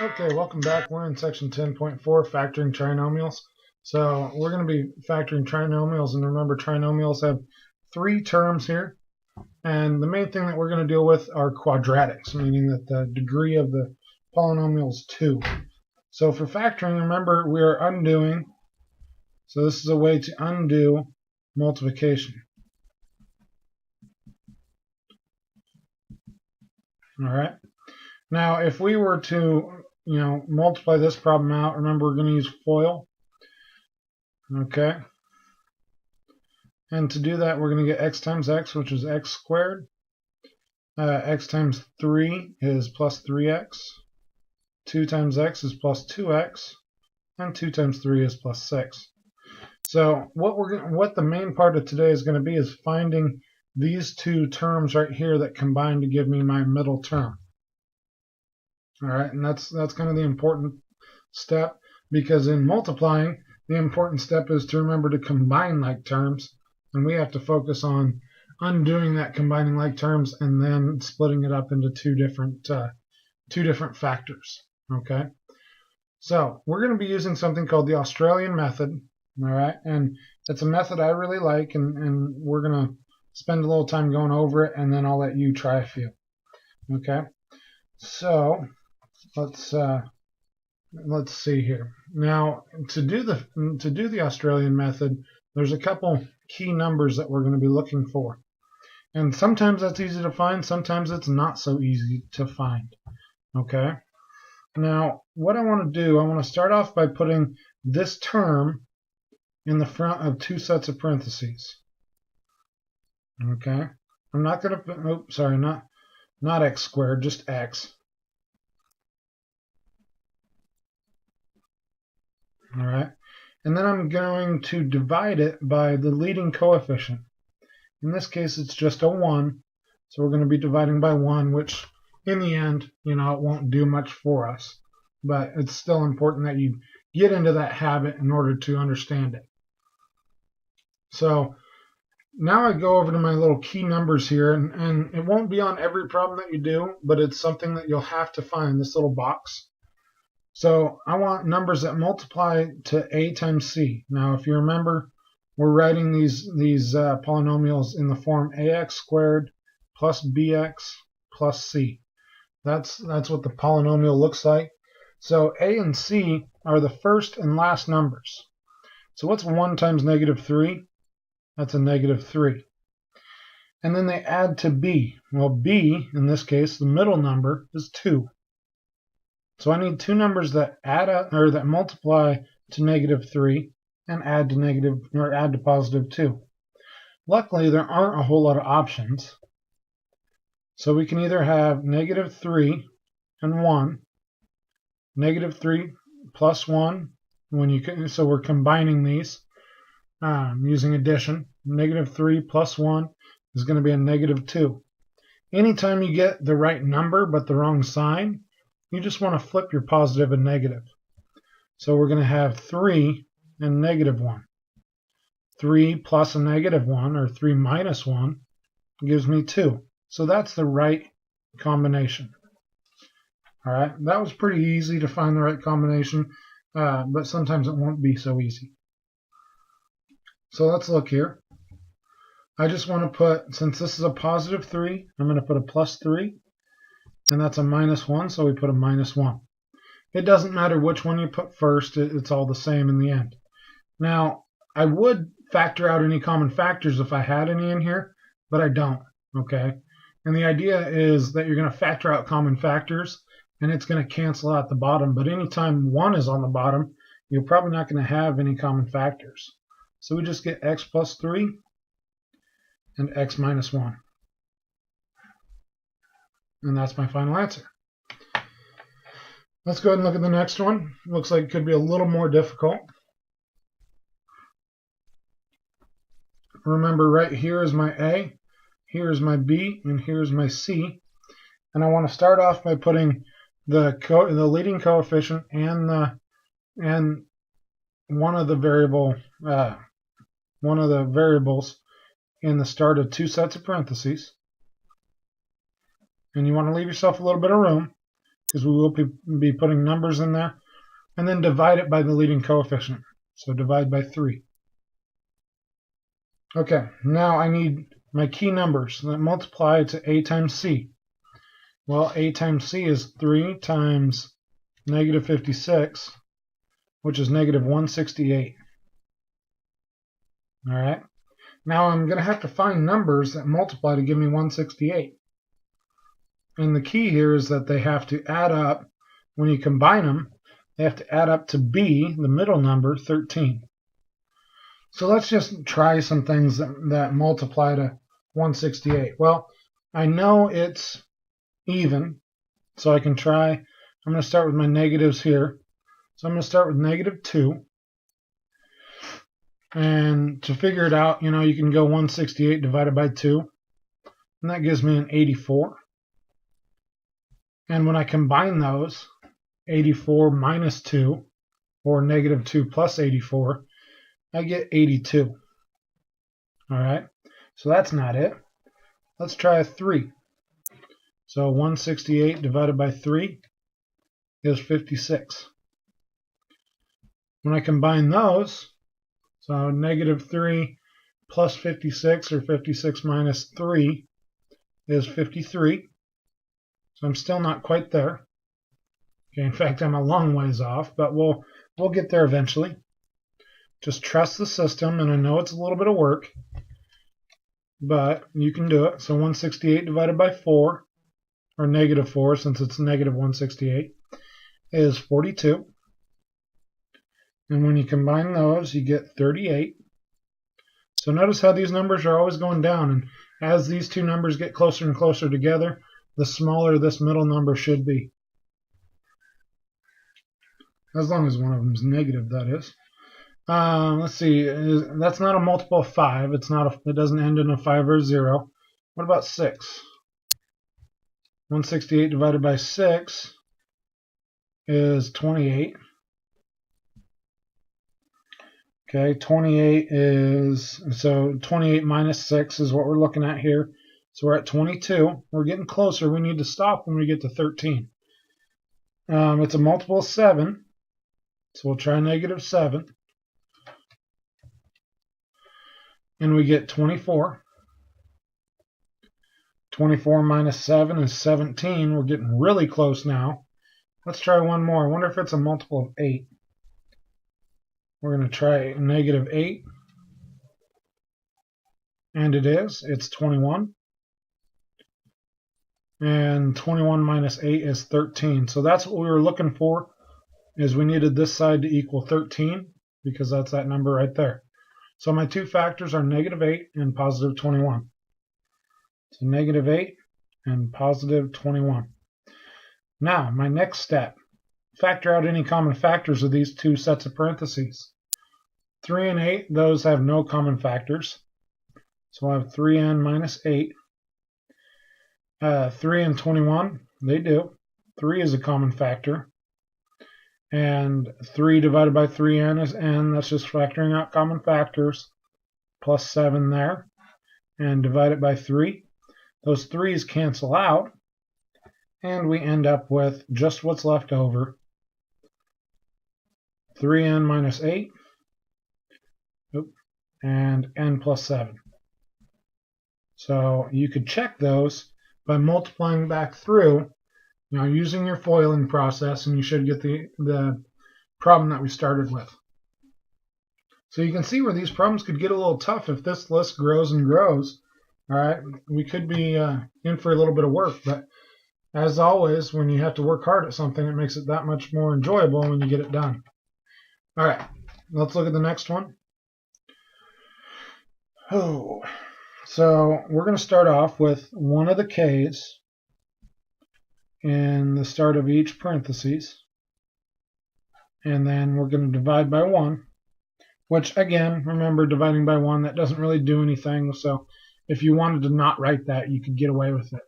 Okay, welcome back. We're in section 10.4, factoring trinomials. So we're going to be factoring trinomials, and remember trinomials have three terms here. And the main thing that we're going to deal with are quadratics, meaning that the degree of the polynomial is 2. So for factoring, remember we are undoing. So this is a way to undo multiplication. All right. Now, if we were to, multiply this problem out, remember we're going to use FOIL. Okay. And to do that, we're going to get x times x, which is x squared. X times 3 is plus 3x. 2 times x is plus 2x. And 2 times 3 is plus 6. So what the main part of today is going to be is finding these two terms right here that combine to give me my middle term. All right, and that's kind of the important step, because in multiplying, the important step is to remember to combine like terms, and we have to focus on undoing that combining like terms and then splitting it up into two different factors. Okay, so we're going to be using something called the Australian method. All right, and it's a method I really like, and we're going to spend a little time going over it, and then I'll let you try a few. Okay, so let's see here. Now, to do the Australian method, there's a couple key numbers that we're going to be looking for. And sometimes that's easy to find, sometimes it's not so easy to find. Okay? Now, what I want to do, I want to start off by putting this term in the front of two sets of parentheses. Okay? I'm not going to put, not x squared, just x. All right, and then I'm going to divide it by the leading coefficient. In this case, it's just a 1, so we're going to be dividing by 1, which in the end, it won't do much for us, but it's still important that you get into that habit in order to understand it. So now I go over to my little key numbers here, and it won't be on every problem that you do, but it's something that you'll have to find, this little box. So I want numbers that multiply to a times c. Now, if you remember, we're writing these polynomials in the form ax squared plus bx plus c. That's what the polynomial looks like. So a and c are the first and last numbers. So what's 1 times negative 3? That's a negative 3. And then they add to b. Well, b, in this case, the middle number, is 2. So I need two numbers that that multiply to negative 3 and add to positive 2. Luckily, there aren't a whole lot of options. So we can either have negative 3 and 1, negative 3 plus 1, so we're combining these using addition. Negative 3 plus 1 is going to be a negative 2. Anytime you get the right number but the wrong sign, you just want to flip your positive and negative. So we're going to have 3 and negative 1. 3 plus a negative 1, or 3 minus 1, gives me 2. So that's the right combination. All right, that was pretty easy to find the right combination, but sometimes it won't be so easy. So let's look here. I just want to put, since this is a positive 3, I'm going to put a plus 3. And that's a minus 1, so we put a minus 1. It doesn't matter which one you put first, it's all the same in the end. Now, I would factor out any common factors if I had any in here, but I don't, okay? And the idea is that you're going to factor out common factors, and it's going to cancel out the bottom, but anytime 1 is on the bottom, you're probably not going to have any common factors. So we just get x plus 3 and x minus 1. And that's my final answer. Let's go ahead and look at the next one. Looks like it could be a little more difficult. Remember, right here is my A, here is my B, and here is my C. And I want to start off by putting the leading coefficient and one of the variables in the start of two sets of parentheses. And you want to leave yourself a little bit of room, because we will be putting numbers in there, and then divide it by the leading coefficient. So divide by 3. Okay, now I need my key numbers that multiply to a times c. Well, a times c is 3 times negative 56, which is negative 168. All right. Now I'm going to have to find numbers that multiply to give me 168. And the key here is that they have to add up. When you combine them, they have to add up to b, the middle number, 13. So let's just try some things that multiply to 168. Well, I know it's even, so I can try. I'm going to start with my negatives here. So I'm going to start with negative 2. And to figure it out, you can go 168 divided by 2. And that gives me an 84. And when I combine those, 84 minus 2, or negative 2 plus 84, I get 82. All right, so that's not it. Let's try a 3. So 168 divided by 3 is 56. When I combine those, so negative 3 plus 56, or 56 minus 3, is 53. So I'm still not quite there. Okay, in fact, I'm a long ways off, but we'll get there eventually. Just trust the system, and I know it's a little bit of work, but you can do it. So 168 divided by 4, or negative 4, since it's negative 168, is 42. And when you combine those, you get 38. So notice how these numbers are always going down, and as these two numbers get closer and closer together, the smaller this middle number should be. As long as one of them is negative, that is. Let's see. That's not a multiple of 5. It doesn't end in a 5 or a 0. What about 6? 168 divided by 6 is 28. Okay, 28 minus 6 is what we're looking at here. So we're at 22. We're getting closer. We need to stop when we get to 13. It's a multiple of 7. So we'll try negative 7. And we get 24. 24 minus 7 is 17. We're getting really close now. Let's try one more. I wonder if it's a multiple of 8. We're going to try negative 8. And it is. It's 21. And 21 minus 8 is 13. So that's what we were looking for, is we needed this side to equal 13, because that's that number right there. So my two factors are negative 8 and positive 21. So negative 8 and positive 21. Now, my next step, factor out any common factors of these two sets of parentheses. 3 and 8, those have no common factors. So I have 3n minus 8. 3 and 21, they do. 3 is a common factor. And 3 divided by 3n is n. That's just factoring out common factors. Plus 7 there. And divide it by 3. Those 3's cancel out. And we end up with just what's left over. 3n minus 8. And n plus 7. So you could check those by multiplying back through, using your foiling process, and you should get the problem that we started with. So you can see where these problems could get a little tough if this list grows and grows. All right, we could be in for a little bit of work, but as always, when you have to work hard at something, it makes it that much more enjoyable when you get it done. All right, let's look at the next one. So we're going to start off with one of the k's in the start of each parentheses, and then we're going to divide by 1, which, again, remember, dividing by 1, that doesn't really do anything, so if you wanted to not write that, you could get away with it.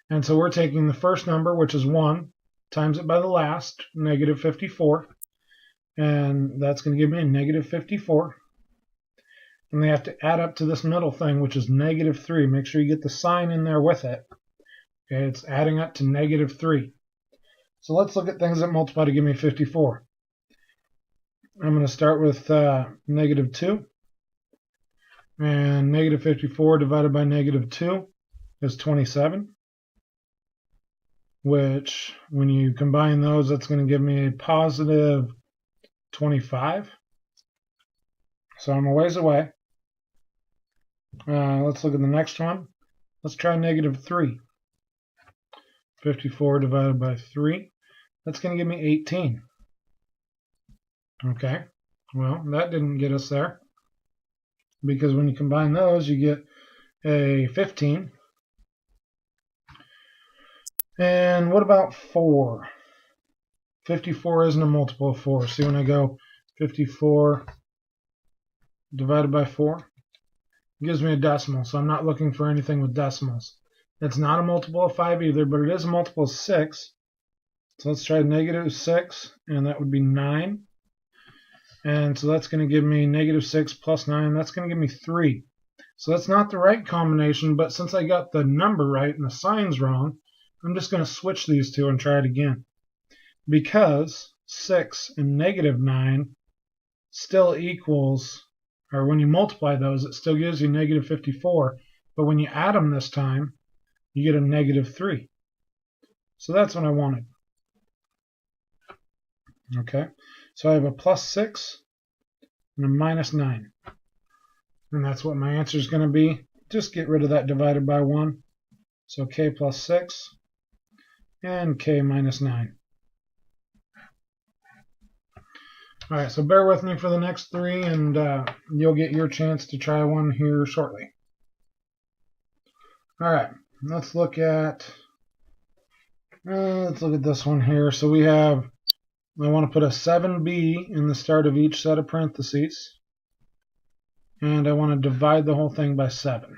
And so we're taking the first number, which is 1, times it by the last, negative 54, and that's going to give me a negative 54. And they have to add up to this middle thing, which is negative 3. Make sure you get the sign in there with it. Okay, it's adding up to negative 3. So let's look at things that multiply to give me 54. I'm going to start with negative 2. And negative 54 divided by negative 2 is 27. Which, when you combine those, that's going to give me a positive 25. So I'm a ways away. Let's look at the next one. Let's try negative 3. 54 divided by 3. That's going to give me 18. Okay, well, that didn't get us there. Because when you combine those, you get a 15. And what about 4? 54 isn't a multiple of 4. See, when I go 54 divided by 4, it gives me a decimal, so I'm not looking for anything with decimals. It's not a multiple of 5 either, but it is a multiple of 6. So let's try negative 6, and that would be 9. And so that's going to give me negative 6 plus 9. That's going to give me 3. So that's not the right combination, but since I got the number right and the signs wrong, I'm just going to switch these two and try it again. Because 6 and negative 9 still equals, or when you multiply those, it still gives you negative 54. But when you add them this time, you get a negative 3. So that's what I wanted. Okay, so I have a plus 6 and a minus 9. And that's what my answer is going to be. Just get rid of that divided by 1. So k plus 6 and k minus 9. Alright, so bear with me for the next 3, and you'll get your chance to try one here shortly. Alright, let's look at this one here. So we have, I want to put a 7b in the start of each set of parentheses, and I want to divide the whole thing by 7.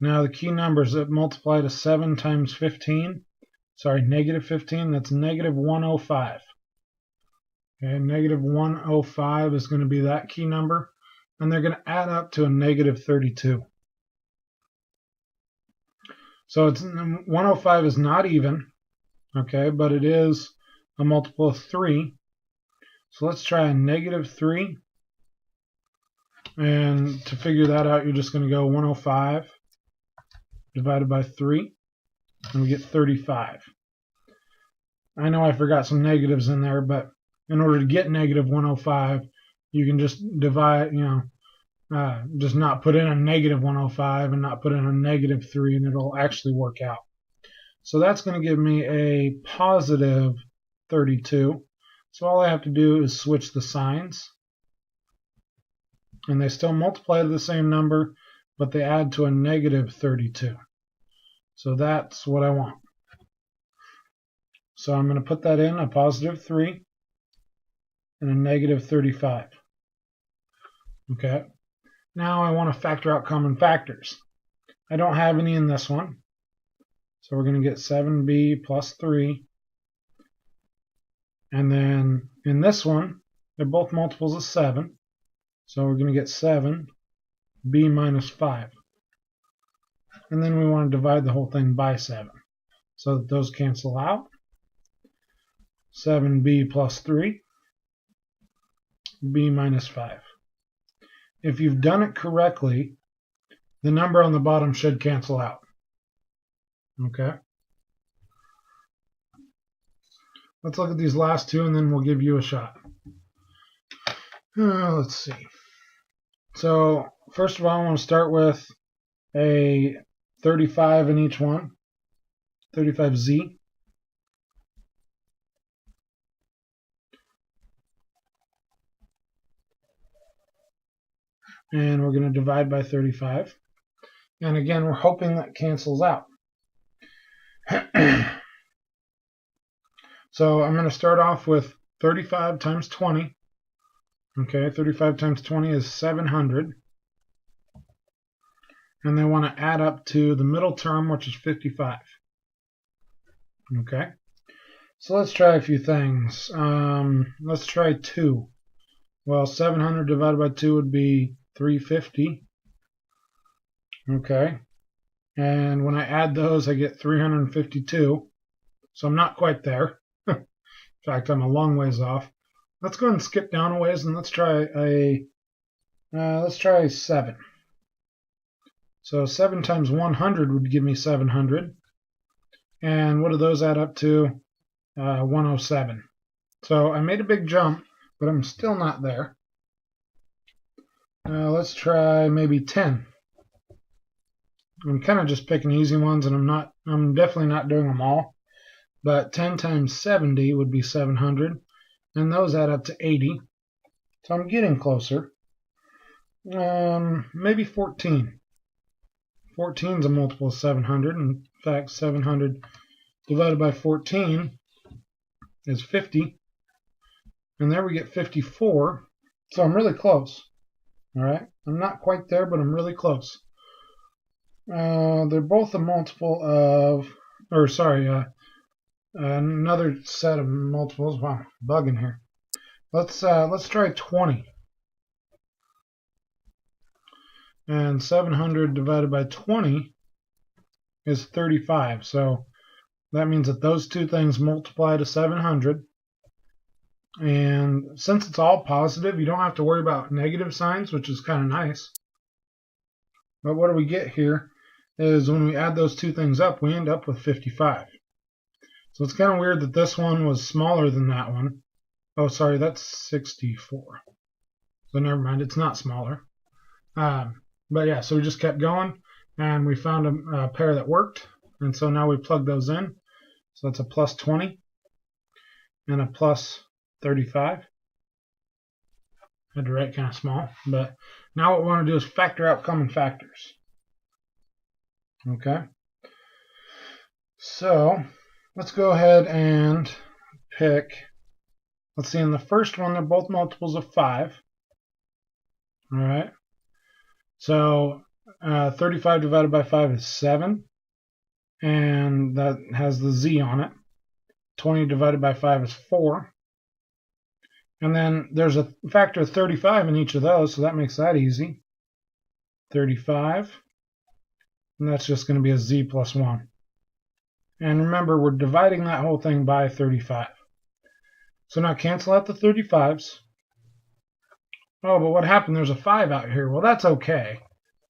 Now the key numbers that multiply to 7 times 15, sorry, negative 15, that's negative 105. Okay, negative 105 is going to be that key number, and they're going to add up to a negative 32. So it's 105 is not even, okay, but it is a multiple of 3. So let's try a negative 3. And to figure that out, you're just going to go 105 divided by 3, and we get 35. I know I forgot some negatives in there, but in order to get negative 105, you can just divide, just not put in a negative 105 and not put in a negative 3, and it'll actually work out. So that's going to give me a positive 32. So all I have to do is switch the signs. And they still multiply to the same number, but they add to a negative 32. So that's what I want. So I'm going to put that in, a positive 3 and a negative 35. Okay. Now I want to factor out common factors. I don't have any in this one. So we're going to get 7b plus 3. And then in this one, they're both multiples of 7. So we're going to get 7b minus 5. And then we want to divide the whole thing by 7. So that those cancel out. 7b plus 3. b minus 5. If you've done it correctly, the number on the bottom should cancel out. Okay. Let's look at these last two, and then we'll give you a shot. Let's see. So first of all, I want to start with a 35 in each one, 35z. And we're going to divide by 35. And again, we're hoping that cancels out. So I'm going to start off with 35 times 20. Okay, 35 times 20 is 700. And they want to add up to the middle term, which is 55. Okay, so let's try a few things. Let's try 2. Well, 700 divided by 2 would be 350. Okay, and when I add those, I get 352. So I'm not quite there. fact, I'm a long ways off. Let's go ahead and skip down a ways and let's try 7. So 7 times 100 would give me 700. And what do those add up to? 107. So I made a big jump, but I'm still not there. Let's try maybe 10. I'm kind of just picking easy ones, and I'm definitely not doing them all. But 10 times 70 would be 700, and those add up to 80. So I'm getting closer. Maybe 14. 14 is a multiple of 700. In fact, 700 divided by 14 is 50. And there we get 54. So I'm really close. All right. I'm not quite there, but I'm really close. They're both a multiple of, another set of multiples. Wow, bugging here. Let's try 20. And 700 divided by 20 is 35. So that means that those two things multiply to 700. And since it's all positive, you don't have to worry about negative signs, which is kind of nice. But what do we get here is when we add those two things up, we end up with 55. So it's kind of weird that this one was smaller than that one. Oh, sorry, that's 64. So never mind, it's not smaller. But yeah, so we just kept going, and we found a pair that worked. And so now we plug those in. So that's a plus 20 and a plus 35. I had to write kind of small. But now what we want to do is factor out common factors. Okay. So let's go ahead and pick. Let's see, in the first one, they're both multiples of 5. All right. So 35 divided by 5 is 7. And that has the z on it. 20 divided by 5 is 4. And then there's a factor of 35 in each of those, so that makes that easy. 35. And that's just going to be a z plus 1. And remember, we're dividing that whole thing by 35. So now cancel out the 35s. Oh, but what happened? There's a 5 out here. Well, that's okay.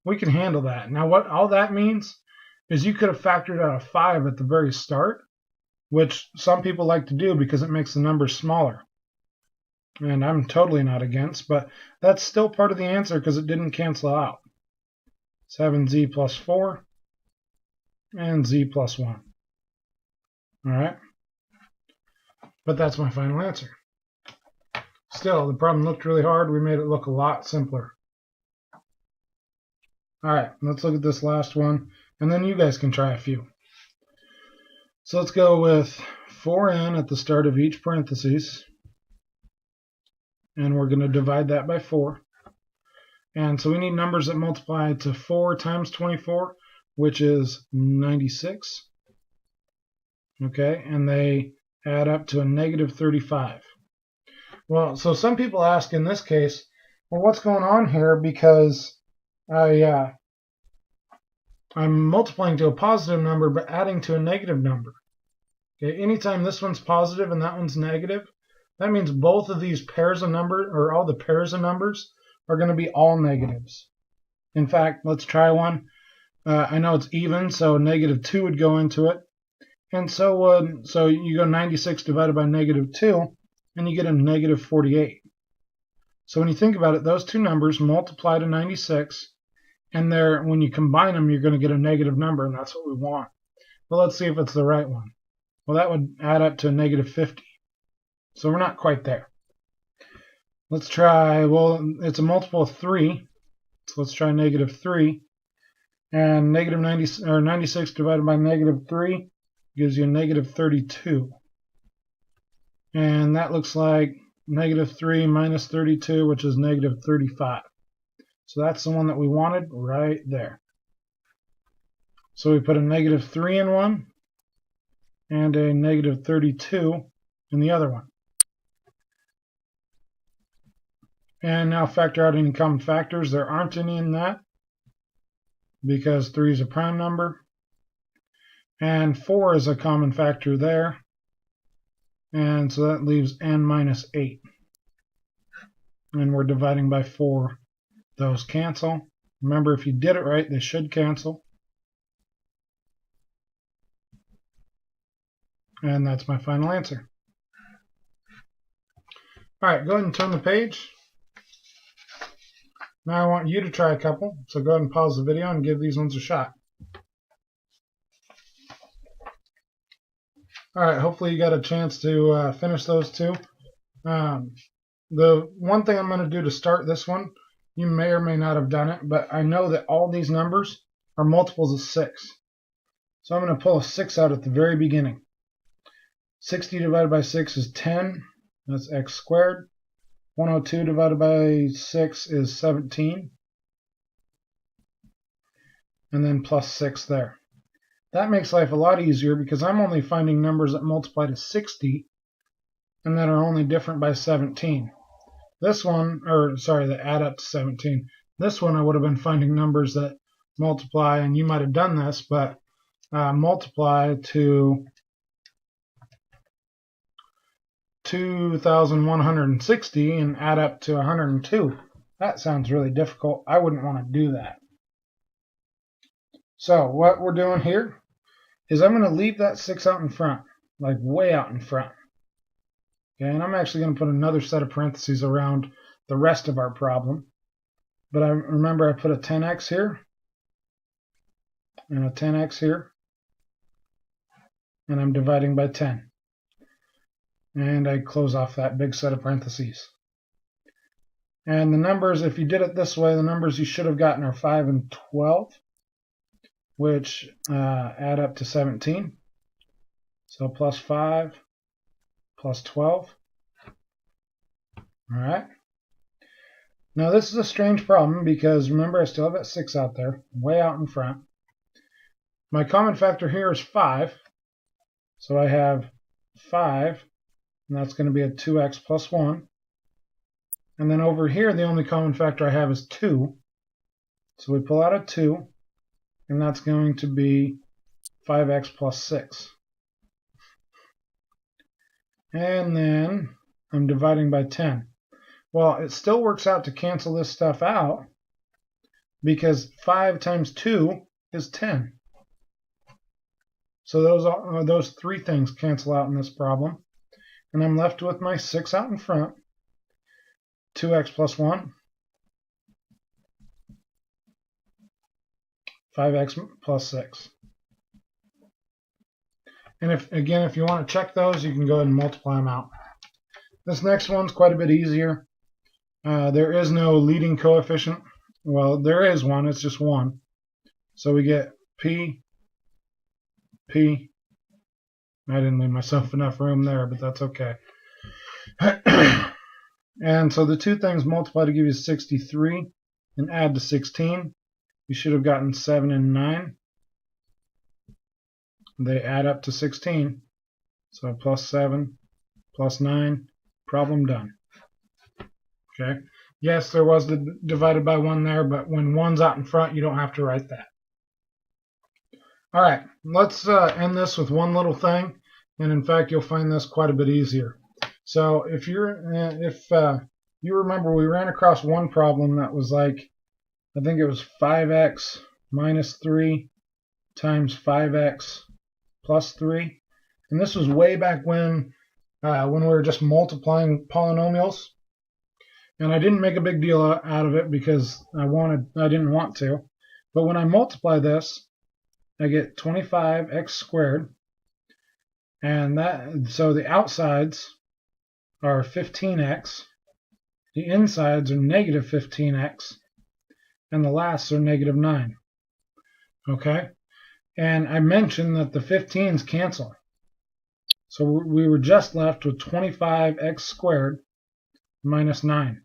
We can handle that. Now, what all that means is you could have factored out a 5 at the very start, which some people like to do because it makes the numbers smaller. And I'm totally not against, but that's still part of the answer because it didn't cancel out. 7z plus 4 and z plus 1. All right? But that's my final answer. Still, the problem looked really hard. We made it look a lot simpler. All right, let's look at this last one, and then you guys can try a few. So let's go with 4n at the start of each parenthesis, and we're going to divide that by 4. And so we need numbers that multiply to 4 times 24, which is 96. Okay, and they add up to a negative 35. Well, so some people ask in this case, well, what's going on here? Because I'm multiplying to a positive number but adding to a negative number. Okay, anytime this one's positive and that one's negative, that means both of these pairs of numbers, or all the pairs of numbers, are going to be all negatives. In fact, let's try one. I know it's even, so negative 2 would go into it. And so you go 96 divided by negative 2, and you get a negative 48. So when you think about it, those two numbers multiply to 96, and when you combine them, you're going to get a negative number, and that's what we want. Well, let's see if it's the right one. Well, that would add up to a negative 50. So we're not quite there. Let's try, well, it's a multiple of 3, so let's try negative 3. And negative 96 divided by negative 3 gives you a negative 32. And that looks like negative 3 minus 32, which is negative 35. So that's the one that we wanted right there. So we put a negative 3 in one and a negative 32 in the other one. And now factor out any common factors. There aren't any in that because 3 is a prime number. And 4 is a common factor there. And so that leaves n minus 8. And we're dividing by 4. Those cancel. Remember, if you did it right, they should cancel. And that's my final answer. Alright, go ahead and turn the page. Now I want you to try a couple, so go ahead and pause the video and give these ones a shot. Alright, hopefully you got a chance to finish those two. The one thing I'm going to do to start this one, you may or may not have done it, but I know that all these numbers are multiples of 6. So I'm going to pull a 6 out at the very beginning. 60 divided by 6 is 10. That's x squared. 102 divided by 6 is 17. And then plus 6 there. That makes life a lot easier because I'm only finding numbers that multiply to 60 and that are only different by 17. This one, that add up to 17. This one I would have been finding numbers that multiply, and you might have done this, but multiply to 2,160 and add up to 102. That sounds really difficult. I wouldn't want to do that. So what we're doing here is I'm going to leave that 6 out in front, like way out in front. Okay, and I'm actually going to put another set of parentheses around the rest of our problem. But I remember I put a 10x here, and a 10x here, and I'm dividing by 10. And I close off that big set of parentheses. And the numbers, if you did it this way, the numbers you should have gotten are 5 and 12, which add up to 17. So plus 5 plus 12. All right. Now this is a strange problem because remember I still have that 6 out there, way out in front. My common factor here is 5. So I have 5, and that's going to be a 2x plus 1. And then over here the only common factor I have is 2. So we pull out a 2, and that's going to be 5x plus 6. And then I'm dividing by 10. Well, it still works out to cancel this stuff out because 5 times 2 is 10. So those three things cancel out in this problem. And I'm left with my 6 out in front, 2x plus 1, 5x plus 6. And if you want to check those, you can go ahead and multiply them out. This next one's quite a bit easier. There is no leading coefficient. Well, there is one. It's just 1. So we get P. I didn't leave myself enough room there, but that's okay. And so the two things multiply to give you 63 and add to 16. You should have gotten 7 and 9. They add up to 16. So plus 7, plus 9, problem done. Okay. Yes, there was the divided by 1 there, but when 1's out in front, you don't have to write that. All right, let's end this with one little thing, and in fact, you'll find this quite a bit easier. So if you remember, we ran across one problem that was like, I think it was 5x minus 3 times 5x plus 3, and this was way back when we were just multiplying polynomials. And I didn't make a big deal out of it because I didn't want to. But when I multiply this, I get 25x squared. And so the outsides are 15x. The insides are negative 15x. And the lasts are negative 9. Okay? And I mentioned that the 15s cancel. So we were just left with 25x squared minus 9.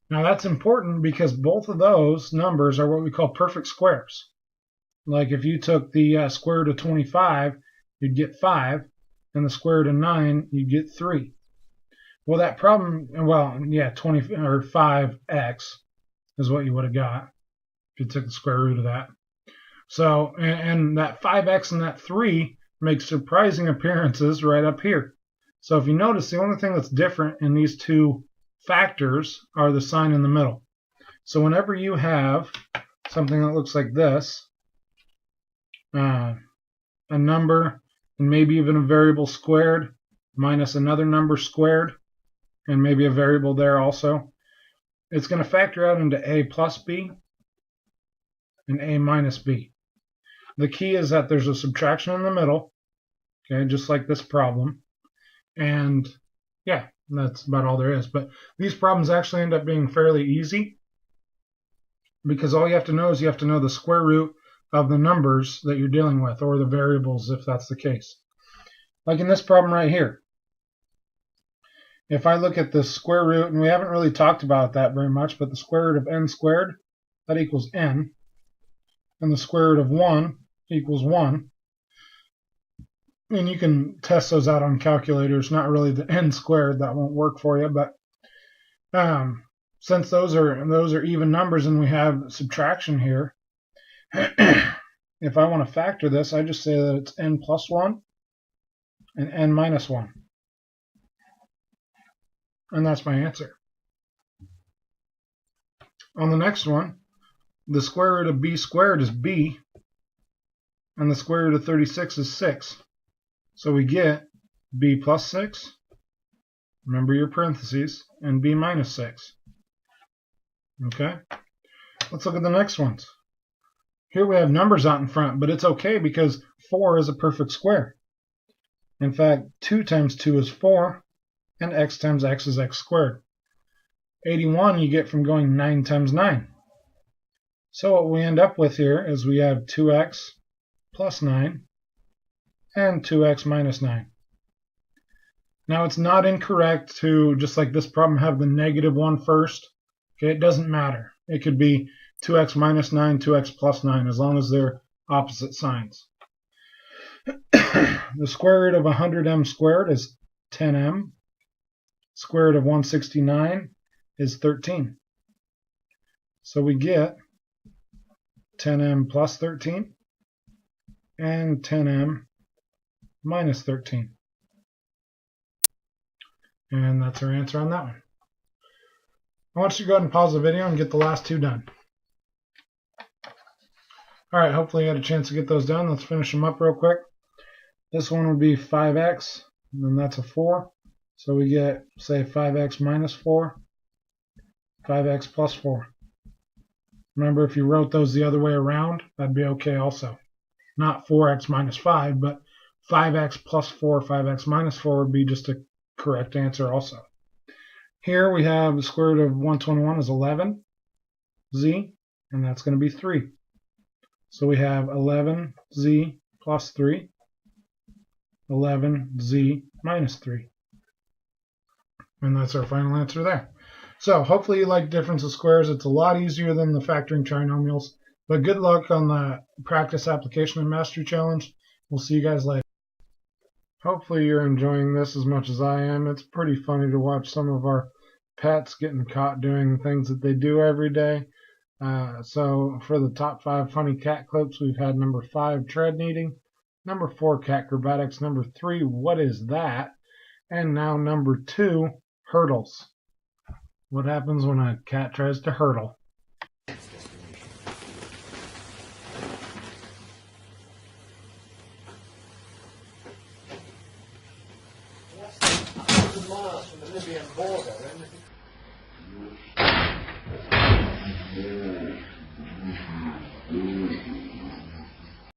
Now that's important because both of those numbers are what we call perfect squares. Like if you took the square root of 25, you'd get 5, and the square root of 9, you'd get 3. Well, that problem, 20 or 5x is what you would have got if you took the square root of that. So, and that 5x and that 3 make surprising appearances right up here. So if you notice, the only thing that's different in these two factors are the sign in the middle. So whenever you have something that looks like this, a number and maybe even a variable squared minus another number squared and maybe a variable there also, it's going to factor out into a plus b and a minus b. The key is that there's a subtraction in the middle, okay, just like this problem. And yeah, that's about all there is. But these problems actually end up being fairly easy because all you have to know is you have to know the square root of the numbers that you're dealing with, or the variables if that's the case. Like in this problem right here. If I look at the square root, and we haven't really talked about that very much, but the square root of n squared, that equals n. And the square root of 1 equals 1. And you can test those out on calculators. Not really the n squared, that won't work for you, but since those are even numbers and we have subtraction here, if I want to factor this, I just say that it's n plus 1 and n minus 1. And that's my answer. On the next one, the square root of b squared is b, and the square root of 36 is 6. So we get b plus 6, remember your parentheses, and b minus 6. Okay? Let's look at the next ones. Here we have numbers out in front, but it's okay because 4 is a perfect square. In fact, 2 times 2 is 4, and x times x is x squared. 81 you get from going 9 times 9. So what we end up with here is we have 2x plus 9 and 2x minus 9. Now it's not incorrect to, just like this problem, have the negative one first. Okay, it doesn't matter. It could be 2x minus 9, 2x plus 9, as long as they're opposite signs. The square root of 100m squared is 10m. Square root of 169 is 13. So we get 10m plus 13 and 10m minus 13. And that's our answer on that one. I want you to go ahead and pause the video and get the last two done. Alright, hopefully you had a chance to get those done. Let's finish them up real quick. This one would be 5x, and then that's a 4. So we get, say, 5x minus 4, 5x plus 4. Remember, if you wrote those the other way around, that'd be okay also. Not 4x minus 5, but 5x plus 4, 5x minus 4 would be just a correct answer also. Here we have the square root of 121 is 11z, and that's going to be 3. So we have 11z plus 3, 11z minus 3. And that's our final answer there. So hopefully you like difference of squares. It's a lot easier than the factoring trinomials. But good luck on the practice application and mastery challenge. We'll see you guys later. Hopefully you're enjoying this as much as I am. It's pretty funny to watch some of our pets getting caught doing things that they do every day. So for the top 5 funny cat clips, we've had number 5, tread kneading, number 4, cat acrobatics, number 3, what is that? And now number 2, hurdles. What happens when a cat tries to hurdle? Miles from the Libyan border, isn't it?